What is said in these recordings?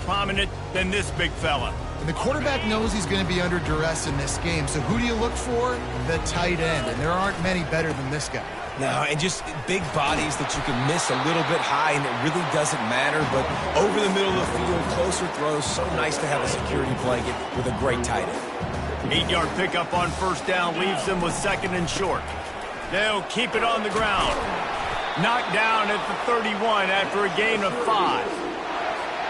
prominent than this big fella. And the quarterback knows he's going to be under duress in this game. So who do you look for? The tight end. And there aren't many better than this guy. No, and just big bodies that you can miss a little bit high, and it really doesn't matter. But over the middle of the field, closer throws, so nice to have a security blanket with a great tight end. 8-yard pickup on first down leaves them with second and short. They'll keep it on the ground. Knocked down at the 31 after a gain of 5.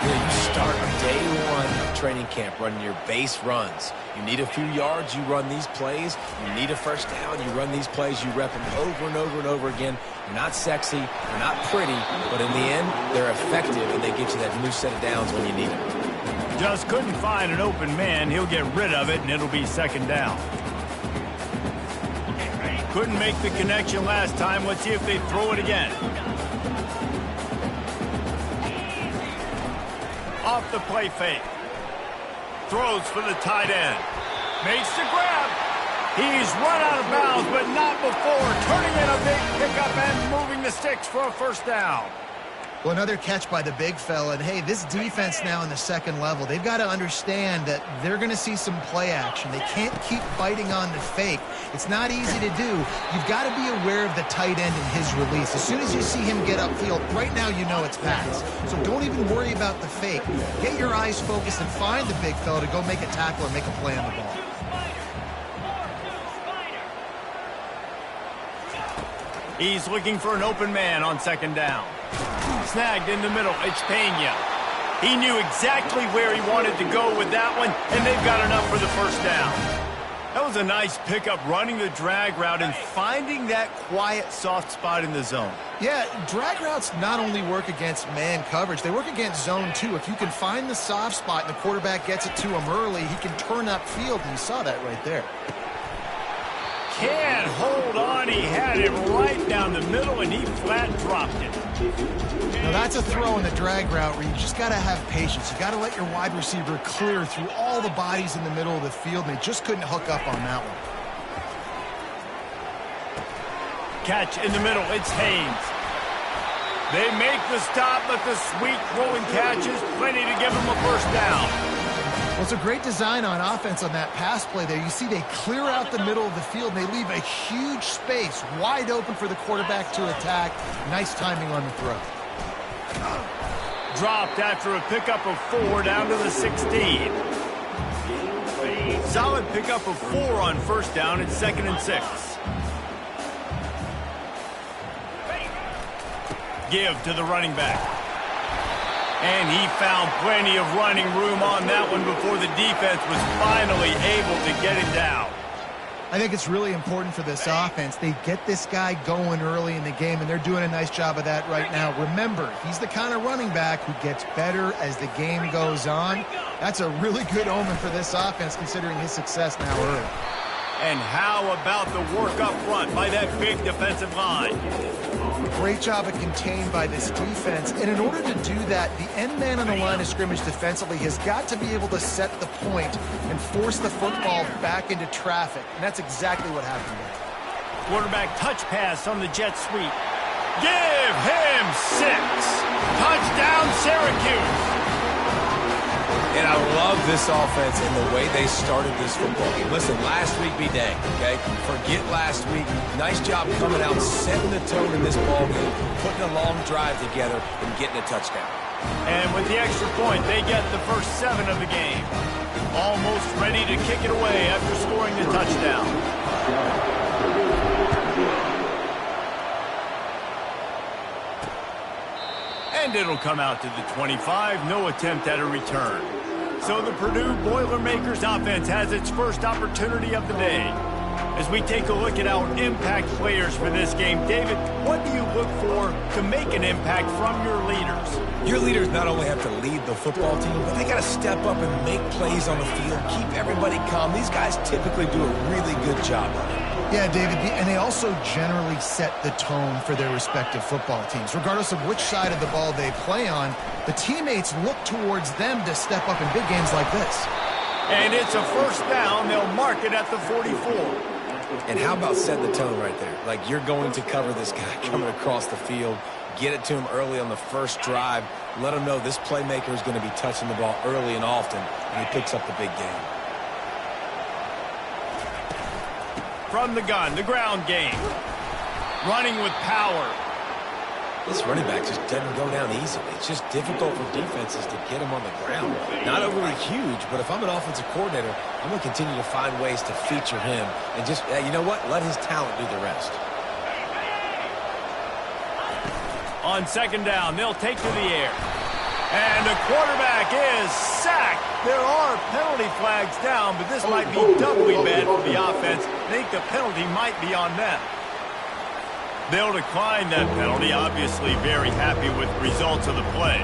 You start day one of training camp running your base runs. You need a few yards, you run these plays. You need a first down, you run these plays. You rep them over and over and over again. They're not sexy, they're not pretty, but in the end, they're effective, and they get you that new set of downs when you need them. Just couldn't find an open man. He'll get rid of it, and it'll be second down. Couldn't make the connection last time. Let's see if they throw it again. Off the play fake. Throws for the tight end. Makes the grab. He's run out of bounds, but not before. Turning in a big pickup and moving the sticks for a first down. Well, another catch by the big fella. And, hey, this defense now in the second level, they've got to understand that they're going to see some play action. They can't keep biting on the fake. It's not easy to do. You've got to be aware of the tight end and his release. As soon as you see him get upfield, right now you know it's pass. So don't even worry about the fake. Get your eyes focused and find the big fella to go make a tackle or make a play on the ball. He's looking for an open man on second down. Snagged in the middle. It's Pena. He knew exactly where he wanted to go with that one, and they've got enough for the first down. That was a nice pickup, running the drag route and finding that quiet, soft spot in the zone. Yeah, drag routes not only work against man coverage, they work against zone too. If you can find the soft spot and the quarterback gets it to him early, he can turn upfield, and you saw that right there. Can't hold on. He had it right down the middle, and he flat dropped it. Now that's a throw in the drag route where you just got to have patience. You got to let your wide receiver clear through all the bodies in the middle of the field, and they just couldn't hook up on that one. Catch in the middle. It's Haynes. They make the stop, but the sweet throwing catch is plenty to give them a first down. Well, it's a great design on offense on that pass play there. You see they clear out the middle of the field, and they leave a huge space wide open for the quarterback to attack. Nice timing on the throw. Dropped after a pickup of 4 down to the 16. Solid pickup of 4 on first down. It's 2nd and 6. Give to the running back. And he found plenty of running room on that one before the defense was finally able to get him down. I think it's really important for this offense. They get this guy going early in the game, and they're doing a nice job of that right now. Remember, he's the kind of running back who gets better as the game goes on. That's a really good omen for this offense, considering his success now early. And how about the work up front by that big defensive line? Great job of contained by this defense. And in order to do that, the end man on the line of scrimmage defensively has got to be able to set the point and force the football back into traffic. And that's exactly what happened there. Quarterback touch pass on the jet sweep. Give him 6. Touchdown, Syracuse. And I love this offense and the way they started this football game. Listen, last week be dang, okay? Forget last week. Nice job coming out, setting the tone in this ball game, putting a long drive together, and getting a touchdown. And with the extra point, they get the first 7 of the game. Almost ready to kick it away after scoring the touchdown. And it'll come out to the 25. No attempt at a return. So the Purdue Boilermakers offense has its first opportunity of the day. As we take a look at our impact players for this game, David, what do you look for to make an impact from your leaders? Your leaders not only have to lead the football team, but they got to step up and make plays on the field, keep everybody calm. These guys typically do a really good job of it. Yeah, David, and they also generally set the tone for their respective football teams. Regardless of which side of the ball they play on, the teammates look towards them to step up in big games like this. And it's a first down. They'll mark it at the 44. And how about setting the tone right there? Like, you're going to cover this guy coming across the field. Get it to him early on the first drive. Let him know this playmaker is going to be touching the ball early and often, and he picks up the big game. From the gun, the ground game. Running with power. This running back just doesn't go down easily. It's just difficult for defenses to get him on the ground. Not overly huge, but if I'm an offensive coordinator, I'm going to continue to find ways to feature him and just, you know what, let his talent do the rest. On second down, they'll take to the air. And the quarterback is sacked. There are penalty flags down, but this might be doubly bad for the offense. I think the penalty might be on them. They'll decline that penalty, obviously very happy with the results of the play.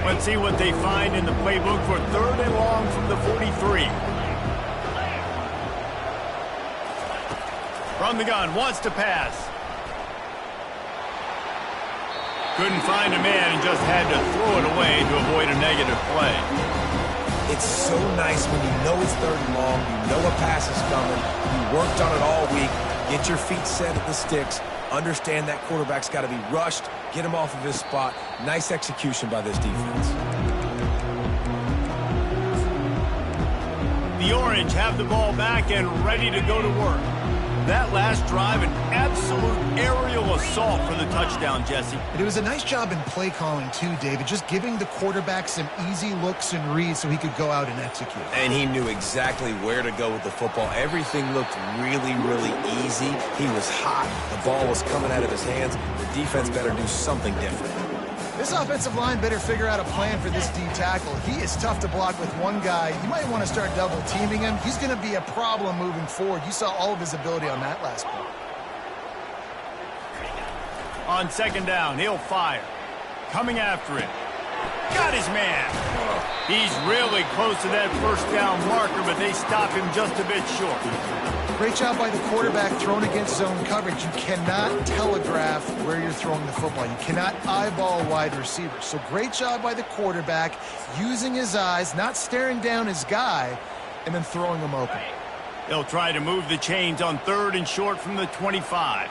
Let's see what they find in the playbook for third and long from the 43. From the gun, wants to pass. Couldn't find a man and just had to throw it away to avoid a negative play. It's so nice when you know it's third and long, you know a pass is coming, you worked on it all week, get your feet set at the sticks, understand that quarterback's got to be rushed, get him off of his spot. Nice execution by this defense. The Orange have the ball back and ready to go to work. That last drive, an absolute aerial assault for the touchdown, Jesse. And it was a nice job in play calling, too, David, just giving the quarterback some easy looks and reads so he could go out and execute. And he knew exactly where to go with the football. Everything looked really, really easy. He was hot. The ball was coming out of his hands. The defense better do something different. This offensive line better figure out a plan for this D tackle. He is tough to block with one guy. You might want to start double teaming him. He's going to be a problem moving forward. You saw all of his ability on that last play. On second down, he'll fire. Coming after it. Got his man. He's really close to that first down marker, but they stop him just a bit short. Great job by the quarterback thrown against zone coverage. You cannot telegraph where you're throwing the football. You cannot eyeball wide receivers. So great job by the quarterback using his eyes, not staring down his guy, and then throwing him open. They'll try to move the chains on third and short from the 25.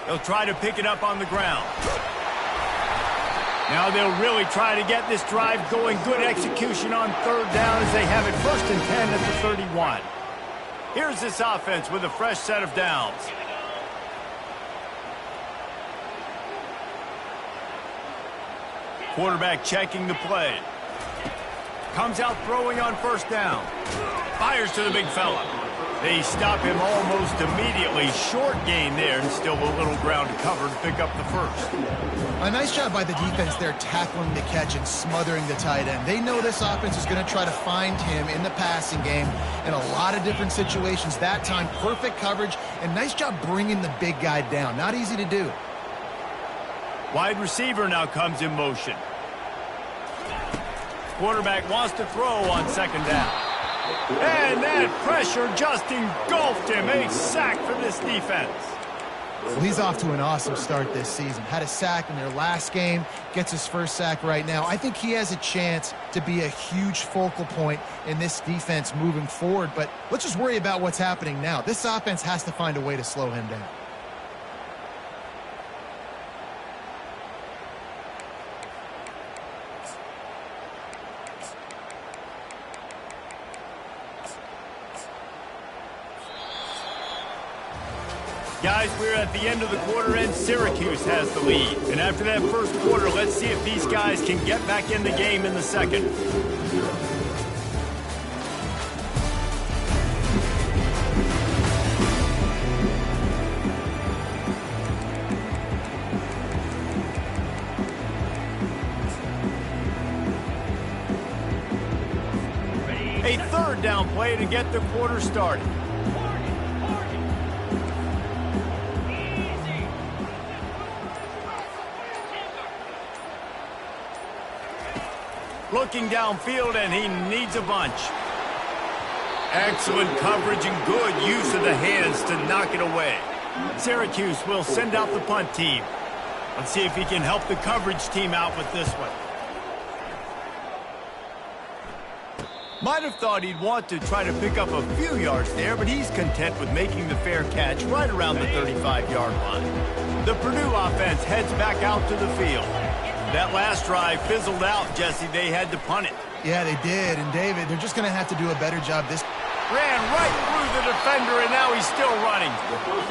They'll try to pick it up on the ground. Now they'll really try to get this drive going. Good execution on third down as they have it first and 10 at the 31. Here's this offense with a fresh set of downs. Quarterback checking the play. Comes out throwing on first down. Fires to the big fella. They stop him almost immediately. Short gain there and still a little ground to cover to pick up the first. A nice job by the defense there tackling the catch and smothering the tight end. They know this offense is going to try to find him in the passing game in a lot of different situations. That time, perfect coverage and nice job bringing the big guy down. Not easy to do. Wide receiver now comes in motion. Quarterback wants to throw on second down. And that pressure just engulfed him. A sack for this defense. Well, he's off to an awesome start this season. Had a sack in their last game, gets his first sack right now. I think he has a chance to be a huge focal point in this defense moving forward. But let's just worry about what's happening now. This offense has to find a way to slow him down. Guys, we're at the end of the quarter, and Syracuse has the lead. And after that first quarter, let's see if these guys can get back in the game in the second. A third down play to get the quarter started. Looking downfield, and he needs a bunch. Excellent coverage and good use of the hands to knock it away. Syracuse will send out the punt team. Let's see if he can help the coverage team out with this one. Might have thought he'd want to try to pick up a few yards there, but he's content with making the fair catch right around the 35-yard line. The Purdue offense heads back out to the field. That last drive fizzled out, Jesse. They had to punt it. Yeah, they did. And, David, they're just going to have to do a better job this. Ran right through the defender, and now he's still running.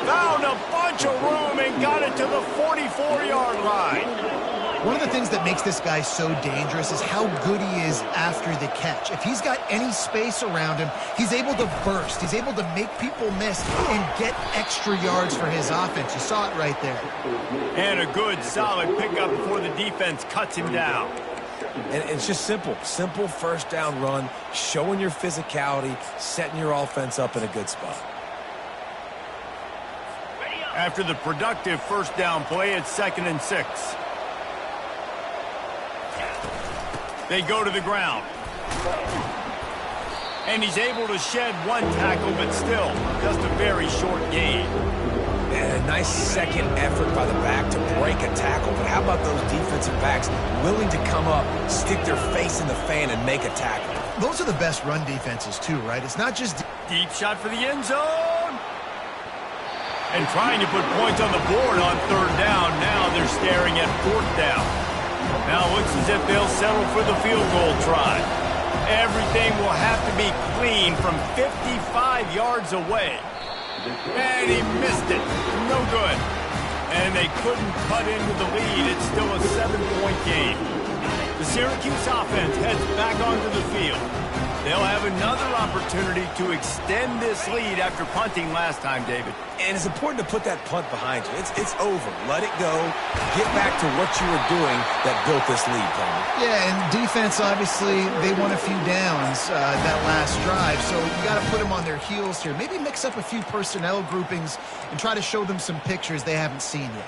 Found a bunch of room and got it to the 44-yard line. One of the things that makes this guy so dangerous is how good he is after the catch. If he's got any space around him, he's able to burst. He's able to make people miss and get extra yards for his offense. You saw it right there. And a good, solid pickup before the defense cuts him down. And it's just simple first down run, showing your physicality, setting your offense up in a good spot. After the productive first down play, it's 2nd and 6. They go to the ground. And he's able to shed one tackle, but still, just a very short gain. And a nice second effort by the back to break a tackle. But how about those defensive backs willing to come up, stick their face in the fan, and make a tackle? Those are the best run defenses, too, right? It's not just... Deep shot for the end zone. And trying to put points on the board on 3rd down. Now they're staring at 4th down. Now it looks as if they'll settle for the field goal try. Everything will have to be clean from 55 yards away. And he missed it. No good. And they couldn't cut into the lead. It's still a 7-point game. The Syracuse offense heads back onto the field. They'll have another opportunity to extend this lead after punting last time, David. And it's important to put that punt behind you. It's over. Let it go. Get back to what you were doing that built this lead, Tony. Yeah, and defense, obviously, they won a few downs that last drive, so you got to put them on their heels here. Maybe mix up a few personnel groupings and try to show them some pictures they haven't seen yet.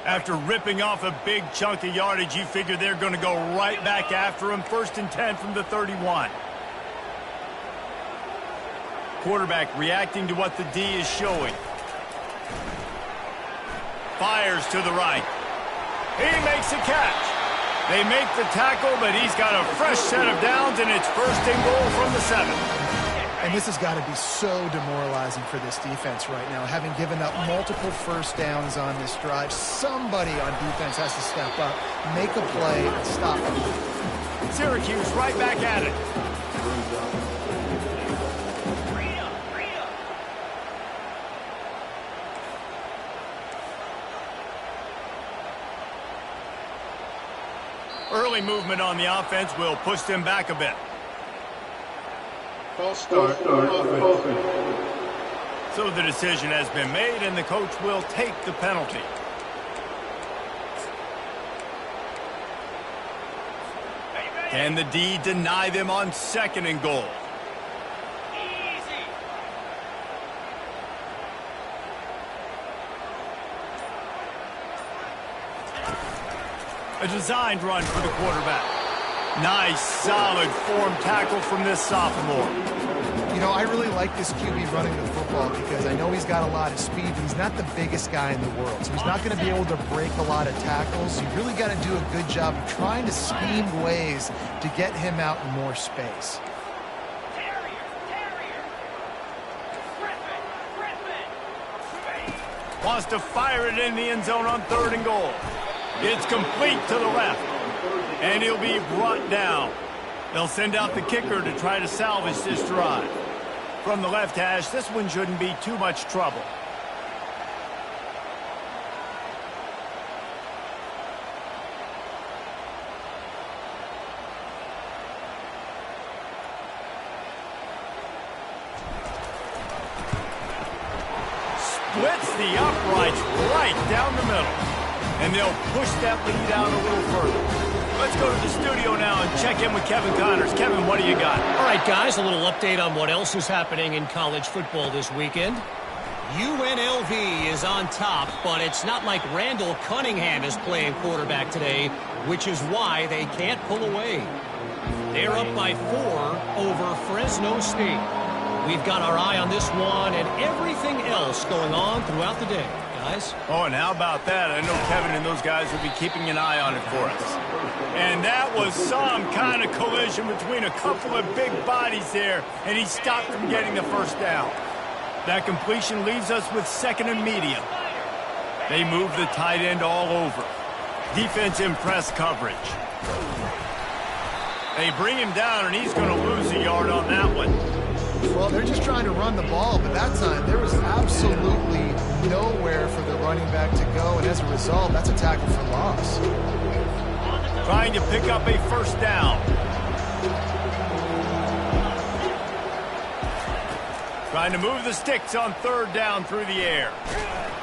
After ripping off a big chunk of yardage, you figure they're going to go right back after him. 1st and 10 from the 31. Quarterback reacting to what the D is showing. Fires to the right. He makes a catch. They make the tackle, but he's got a fresh set of downs, and it's 1st and goal from the 7. And this has got to be so demoralizing for this defense right now, having given up multiple first downs on this drive. Somebody on defense has to step up, make a play, and stop it. Syracuse right back at it. Early movement on the offense will push them back a bit. Start. So the decision has been made, and the coach will take the penalty. Can the D deny them on 2nd and goal? A designed run for the quarterback. Nice, solid form tackle from this sophomore. You know, I really like this QB running the football because I know he's got a lot of speed, but he's not the biggest guy in the world. So he's not going to be able to break a lot of tackles. You really got to do a good job of trying to scheme ways to get him out in more space. Wants to fire it in the end zone on 3rd and goal. It's complete to the left. And he'll be brought down. They'll send out the kicker to try to salvage this drive. From the left hash, this one shouldn't be too much trouble. Splits the uprights right down the middle. And they'll push that lead out a little further. Let's go to the studio now and check in with Kevin Connors. Kevin, what do you got? All right, guys, a little update on what else is happening in college football this weekend. UNLV is on top, but it's not like Randall Cunningham is playing quarterback today, which is why they can't pull away. They're up by 4 over Fresno State. We've got our eye on this one and everything else going on throughout the day. guys. Oh, and how about that? I know Kevin and those guys will be keeping an eye on it for us. And that was some kind of collision between a couple of big bodies there, and he stopped from getting the first down. That completion leaves us with second and medium. They move the tight end all over. Defense in press coverage. They bring him down, and he's going to lose a yard on that one. Well, they're just trying to run the ball, but that time there was absolutely nowhere for the running back to go, and as a result, that's a tackle for loss. Trying to pick up a first down. Trying to move the sticks on third down through the air.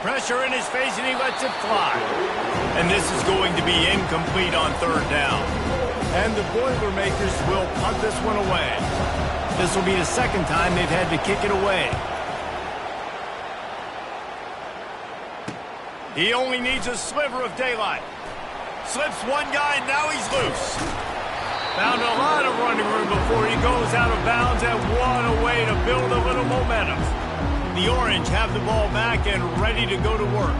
Pressure in his face, and he lets it fly. And this is going to be incomplete on third down. And the Boilermakers will punt this one away. This will be the second time they've had to kick it away. He only needs a sliver of daylight. Slips one guy, now he's loose. Found a lot of running room before he goes out of bounds, and what a way to build a little momentum. The Orange have the ball back and ready to go to work.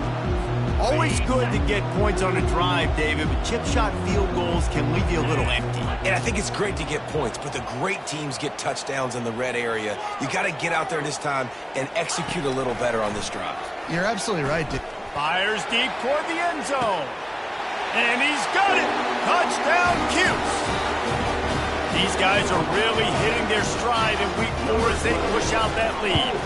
Always good to get points on a drive, David, but chip shot field goals can leave you a little empty. And I think it's great to get points, but the great teams get touchdowns in the red area. You got to get out there this time and execute a little better on this drive. You're absolutely right, Dick. Fires deep toward the end zone. And he's got it. Touchdown, Cuse. These guys are really hitting their stride in week 4 as they push out that lead.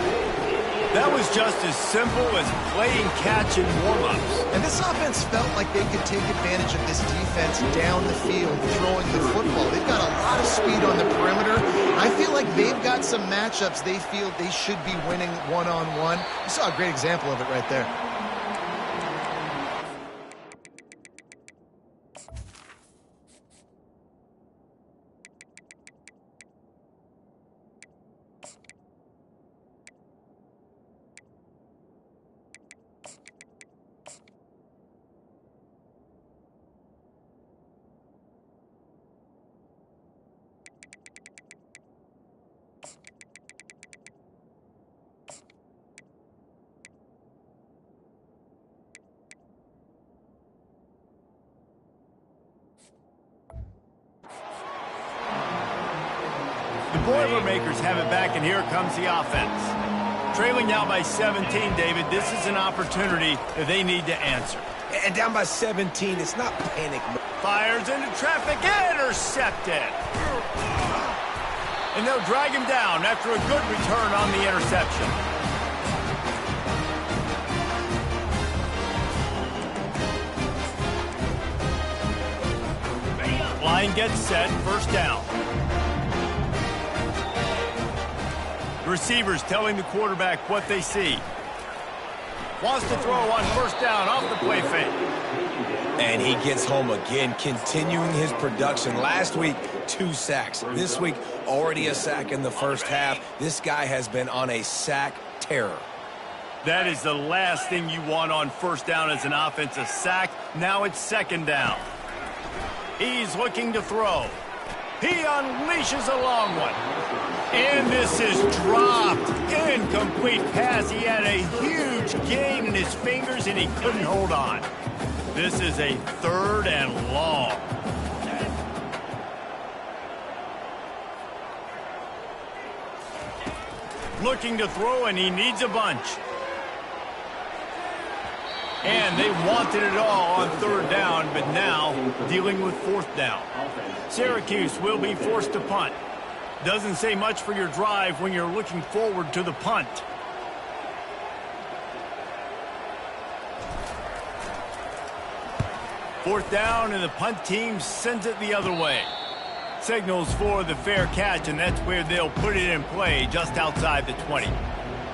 That was just as simple as playing catch in warm-ups. And this offense felt like they could take advantage of this defense down the field, throwing the football. They've got a lot of speed on the perimeter. I feel like they've got some matchups they feel they should be winning one-on-one. You saw a great example of it right there. The Boilermakers have it back, and here comes the offense. Trailing now by 17, David, this is an opportunity that they need to answer. And down by 17, it's not panic. Fires into traffic, intercepted. And they'll drag him down after a good return on the interception. Line gets set, first down. The receivers telling the quarterback what they see. Wants to throw on first down off the play fake. And he gets home again, continuing his production. Last week, 2 sacks. This week, already a sack in the first half. This guy has been on a sack terror. That is the last thing you want on first down as an offense, a sack. Now it's second down. He's looking to throw. He unleashes a long one. And this is dropped. Incomplete pass. He had a huge gain in his fingers, and he couldn't hold on. This is a third and long. Looking to throw, and he needs a bunch. And they wanted it all on third down, but now dealing with fourth down. Syracuse will be forced to punt. Doesn't say much for your drive when you're looking forward to the punt. Fourth down, and the punt team sends it the other way. Signals for the fair catch, and that's where they'll put it in play, just outside the 20.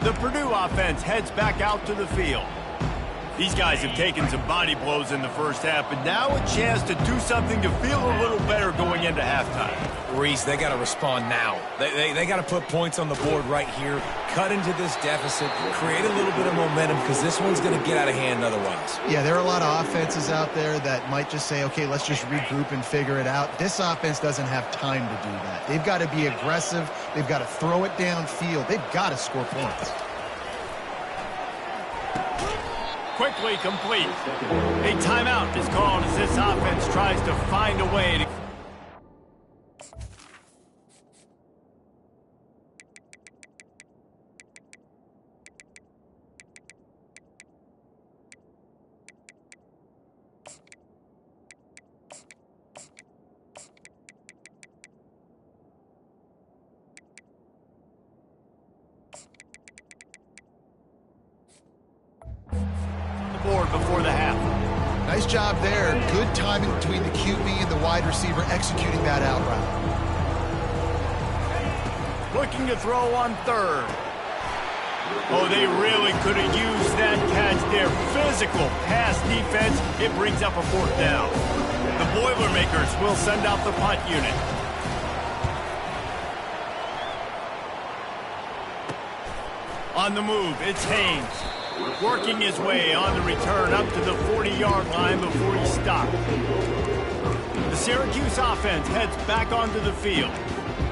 The Purdue offense heads back out to the field. These guys have taken some body blows in the first half, but now a chance to do something to feel a little better going into halftime. Reese, they got to respond now. They got to put points on the board right here, cut into this deficit, create a little bit of momentum, because this one's going to get out of hand otherwise. Yeah, there are a lot of offenses out there that might just say, okay, let's just regroup and figure it out. This offense doesn't have time to do that. They've got to be aggressive. They've got to throw it downfield. They've got to score points. quickly complete. A timeout is called as this offense tries to find a way to... board before the half. Nice job there. Good timing between the QB and the wide receiver executing that out route. Looking to throw on third. Oh, they really could have used that catch there. Physical pass defense. It brings up a fourth down. The Boilermakers will send out the punt unit. On the move, it's Haynes. Working his way on the return up to the 40-yard line before he stopped. The Syracuse offense heads back onto the field.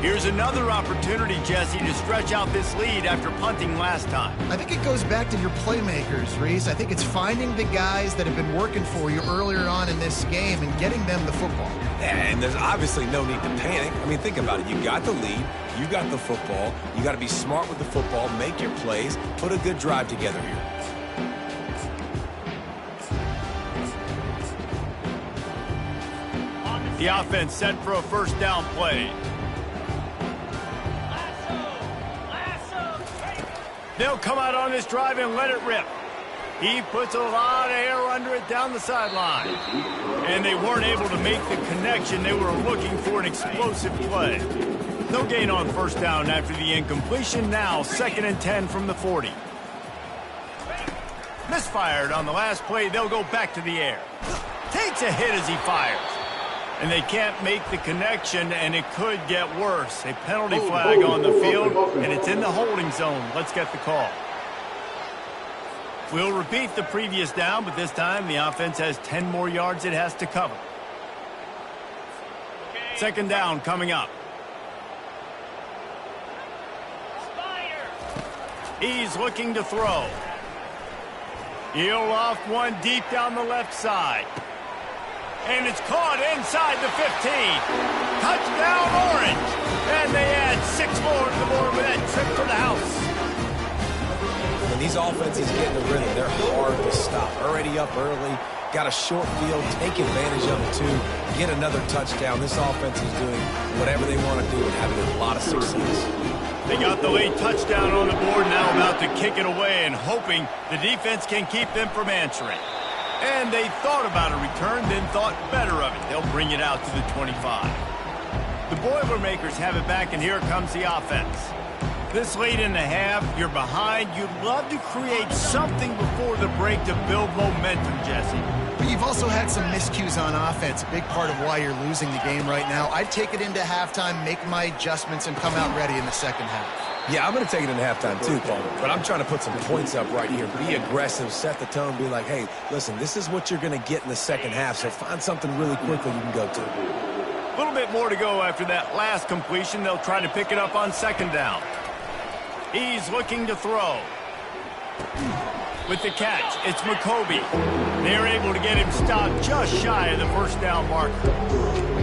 Here's another opportunity, Jesse, to stretch out this lead after punting last time. I think it goes back to your playmakers, Reese. I think it's finding the guys that have been working for you earlier on in this game and getting them the football. And there's obviously no need to panic. I mean, think about it. You got the lead. You got the football. You got to be smart with the football, make your plays, put a good drive together here. The offense set for a first down play. They'll come out on this drive and let it rip. He puts a lot of air under it down the sideline. And they weren't able to make the connection. They were looking for an explosive play. No gain on first down after the incompletion. Now 2nd and 10 from the 40. Misfired on the last play. They'll go back to the air. Takes a hit as he fires. And they can't make the connection, and it could get worse. A penalty flag on the field, and it's in the holding zone. Let's get the call. We'll repeat the previous down, but this time the offense has 10 more yards it has to cover. 2nd down coming up. He's looking to throw. He'll off one deep down the left side. And it's caught inside the 15. Touchdown, Orange. And they add 6 more to the board with that trip to the house. When these offenses get in the rhythm, they're hard to stop. Already up early, got a short field, take advantage of it too, get another touchdown. This offense is doing whatever they want to do and having a lot of success. They got the late touchdown on the board, now about to kick it away and hoping the defense can keep them from answering. And they thought about a return, then thought better of it. They'll bring it out to the 25. The Boilermakers have it back, and here comes the offense. This late in the half, you're behind. You'd love to create something before the break to build momentum, Jesse. But you've also had some miscues on offense, a big part of why you're losing the game right now. I'd take it into halftime, make my adjustments, and come out ready in the second half. Yeah, I'm going to take it in halftime too, Paul. But I'm trying to put some points up right here. Be aggressive, set the tone, be like, hey, listen, this is what you're going to get in the second half, so find something really quickly you can go to. A little bit more to go after that last completion. They'll try to pick it up on 2nd down. He's looking to throw. With the catch, it's McCoby. They're able to get him stopped just shy of the first down marker.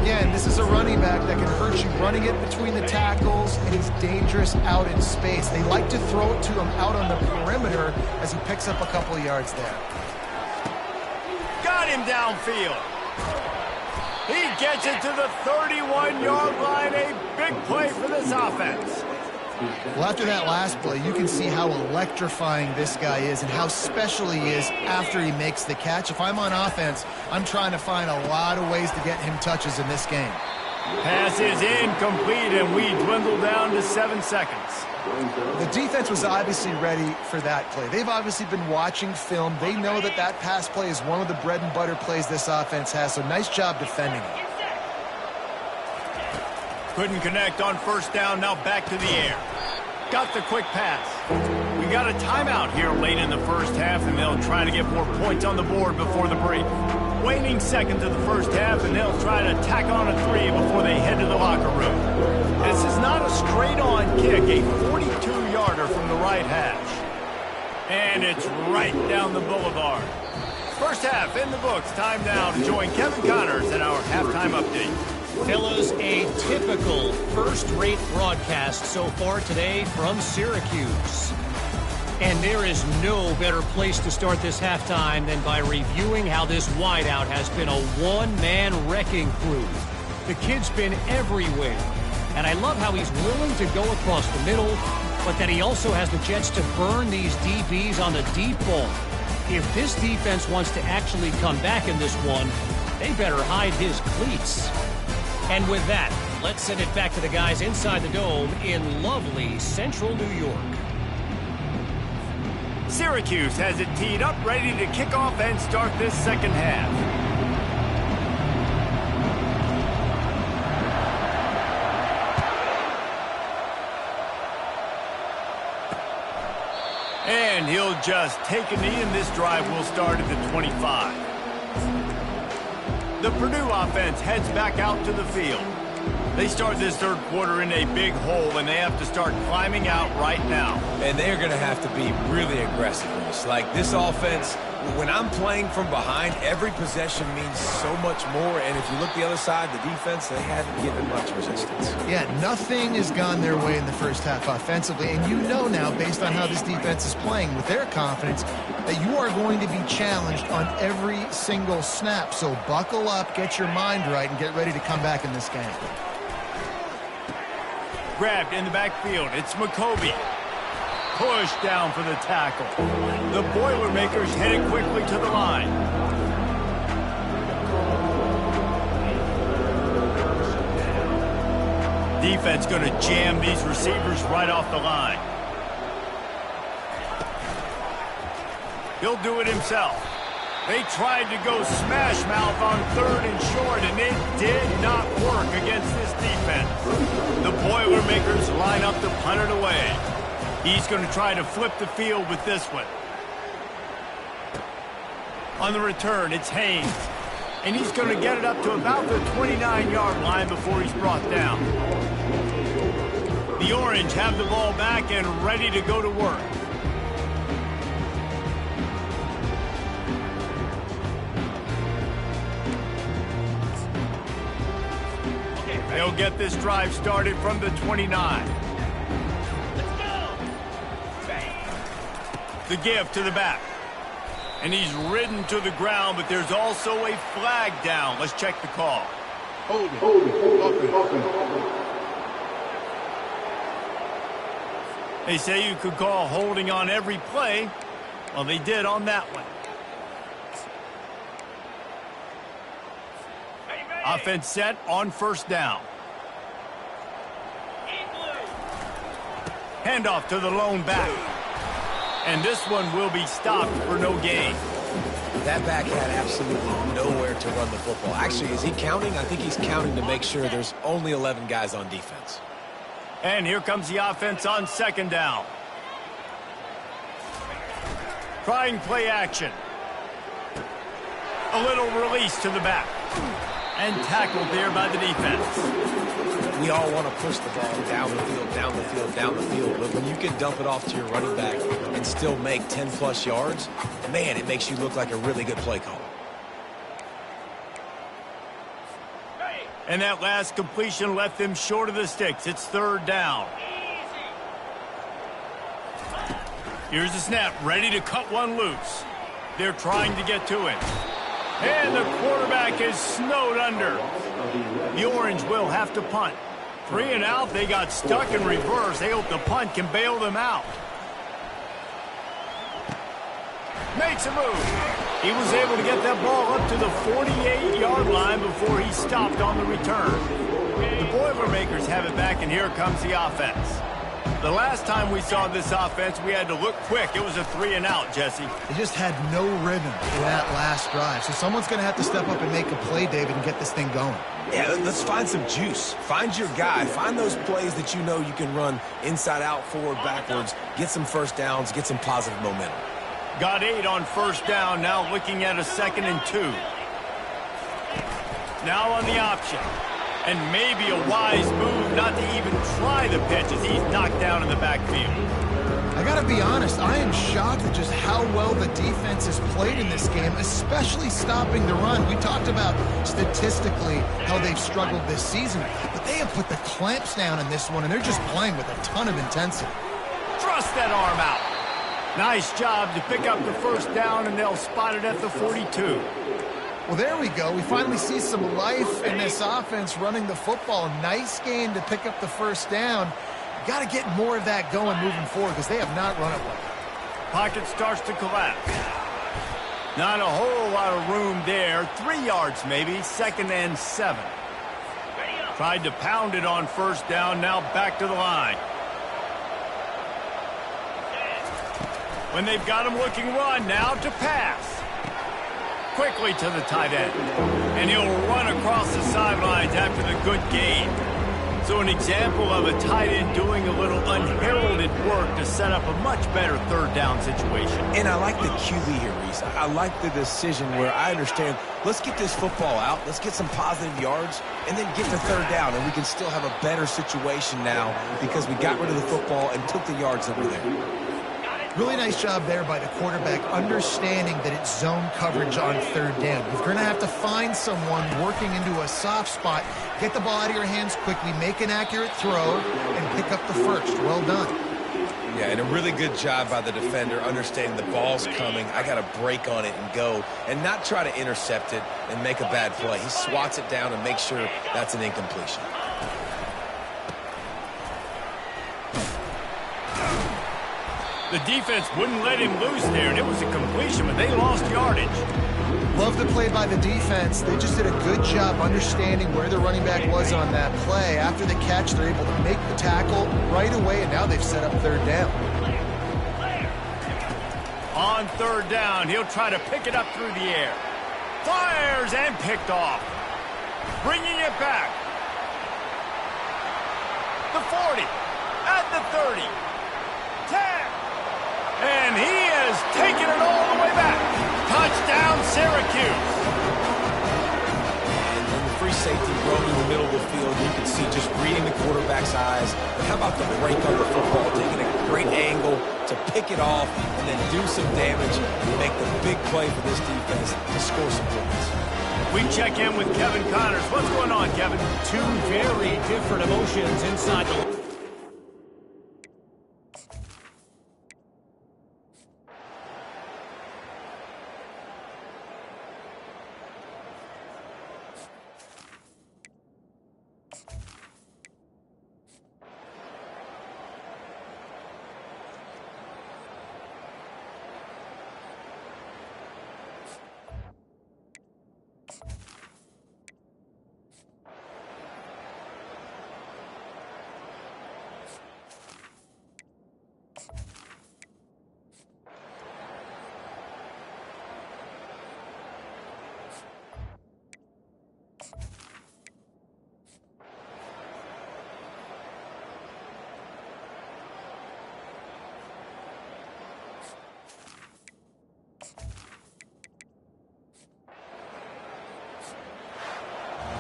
Again, this is a running back that can hurt you running it between the tackles, and he's dangerous out in space. They like to throw it to him out on the perimeter as he picks up a couple of yards there. Got him downfield. He gets it to the 31-yard line. A big play for this offense. Well, after that last play, you can see how electrifying this guy is and how special he is after he makes the catch. If I'm on offense, I'm trying to find a lot of ways to get him touches in this game. Pass is incomplete, and we dwindle down to 7 seconds. The defense was obviously ready for that play. They've obviously been watching film. They know that that pass play is one of the bread and butter plays this offense has, so nice job defending it. Couldn't connect on first down, now back to the air. Got the quick pass. We got a timeout here late in the first half, and they'll try to get more points on the board before the break. Waning seconds of the first half, and they'll try to tack on a 3 before they head to the locker room. This is not a straight-on kick, a 42-yarder from the right hash. And it's right down the boulevard. First half in the books. Time now to join Kevin Connors in our halftime update. Fellas, a typical first-rate broadcast so far today from Syracuse. And there is no better place to start this halftime than by reviewing how this wideout has been a one-man wrecking crew. The kid's been everywhere. And I love how he's willing to go across the middle, but that he also has the jets to burn these DBs on the deep ball. If this defense wants to actually come back in this one, they better hide his cleats. And with that, let's send it back to the guys inside the dome in lovely central New York. Syracuse has it teed up, ready to kick off and start this second half. And he'll just take a knee, and this drive will start at the 25. The Purdue offense heads back out to the field. They start this third quarter in a big hole, and they have to start climbing out right now. And they're going to have to be really aggressive in this. Like this offense, when I'm playing from behind, every possession means so much more. And if you look the other side, the defense, they haven't given much resistance. Yeah, nothing has gone their way in the first half offensively. And you know now, based on how this defense is playing with their confidence, that you are going to be challenged on every single snap. So buckle up, get your mind right, and get ready to come back in this game. Grabbed in the backfield. It's McCovey. Pushed down for the tackle. The Boilermakers headed quickly to the line. Defense going to jam these receivers right off the line. He'll do it himself. They tried to go smash mouth on third and short, and it did not work against this defense. The Boilermakers line up to punt it away. He's going to try to flip the field with this one. On the return, it's Haynes. And he's going to get it up to about the 29-yard line before he's brought down. The Orange have the ball back and ready to go to work. They'll get this drive started from the 29. The give to the back. And he's ridden to the ground, but there's also a flag down. Let's check the call. Hold it. They say you could call holding on every play. Well, they did on that one. Offense set on first down. Handoff to the lone back. And this one will be stopped for no gain. That back had absolutely nowhere to run the football. Actually, is he counting? I think he's counting to make sure there's only 11 guys on defense. And here comes the offense on second down. Trying play action. A little release to the back. And tackled there by the defense. We all want to push the ball down the field, down the field, down the field. But when you can dump it off to your running back and still make 10-plus yards, man, it makes you look like a really good play caller. And that last completion left them short of the sticks. It's third down. Here's the snap, ready to cut one loose. They're trying to get to it. And the quarterback is snowed under. The Orange will have to punt. 3 and out, they got stuck in reverse. They hope the punt can bail them out. Makes a move. He was able to get that ball up to the 48-yard line before he stopped on the return. The Boilermakers have it back, and here comes the offense. The last time we saw this offense, we had to look quick. It was a 3 and out, Jesse. They just had no rhythm in that last drive. So someone's going to have to step up and make a play, David, and get this thing going. Yeah, let's find some juice. Find your guy. Find those plays that you know you can run inside out, forward, backwards. Get some first downs. Get some positive momentum. Got 8 on first down. Now looking at a 2nd and 2. Now on the option. And maybe a wise move not to even try the pitch as he's knocked down in the backfield. I I got to be honest, I am shocked at just how well the defense has played in this game, especially stopping the run. We talked about statistically how they've struggled this season, but they have put the clamps down in this one, and they're just playing with a ton of intensity. Thrust that arm out. Nice job to pick up the first down, and they'll spot it at the 42. Well, there we go. We finally see some life in this offense running the football. Nice game to pick up the first down. Got to get more of that going moving forward because they have not run it well. Pocket starts to collapse. Not a whole lot of room there. 3 yards maybe, 2nd and 7. Tried to pound it on first down, now back to the line. When they've got him looking run, now to pass. Quickly to the tight end. And he'll run across the sidelines after the good gain. So an example of a tight end doing a little unheralded work to set up a much better third down situation. And I like the QB here, Reese. I like the decision where I understand, let's get this football out, let's get some positive yards, and then get to third down, and we can still have a better situation now because we got rid of the football and took the yards that were there. Really nice job there by the quarterback, understanding that it's zone coverage on third down. You're going to have to find someone working into a soft spot, get the ball out of your hands quickly, make an accurate throw, and pick up the first. Well done. Yeah, and a really good job by the defender, understanding the ball's coming. I got to break on it and go, and not try to intercept it and make a bad play. He swats it down and makes sure that's an incompletion. The defense wouldn't let him loose there, and it was a completion, but they lost yardage. Love the play by the defense. They just did a good job understanding where the running back was on that play. After the catch, they're able to make the tackle right away, and now they've set up third down. On third down, he'll try to pick it up through the air. Fires and picked off. Bringing it back. The 40, at the 30, 10. And he has taken it all the way back. Touchdown, Syracuse. And then the free safety roaming in the middle of the field. You can see just reading the quarterback's eyes. But how about the break on the football, taking a great angle to pick it off and then do some damage and make the big play for this defense to score some points. We check in with Kevin Connors. What's going on, Kevin? Two very different emotions inside the...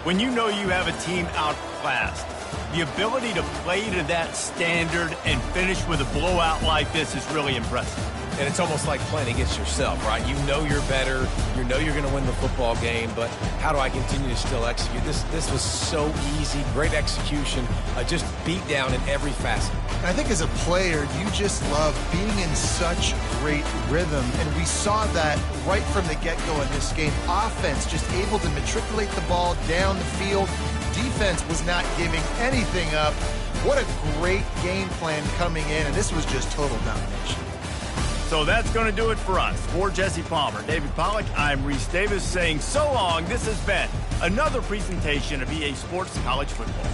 When you know you have a team outclassed, the ability to play to that standard and finish with a blowout like this is really impressive. And it's almost like playing against yourself, right? You know you're better. You know you're going to win the football game, but how do I continue to still execute? This was so easy, great execution, just beat down in every facet. I think as a player, you just love being in such great rhythm, and we saw that right from the get-go in this game. Offense just able to matriculate the ball down the field. Defense was not giving anything up. What a great game plan coming in, and this was just total domination. So that's going to do it for us. For Jesse Palmer, David Pollack, I'm Reese Davis saying so long. This has been another presentation of EA Sports College Football.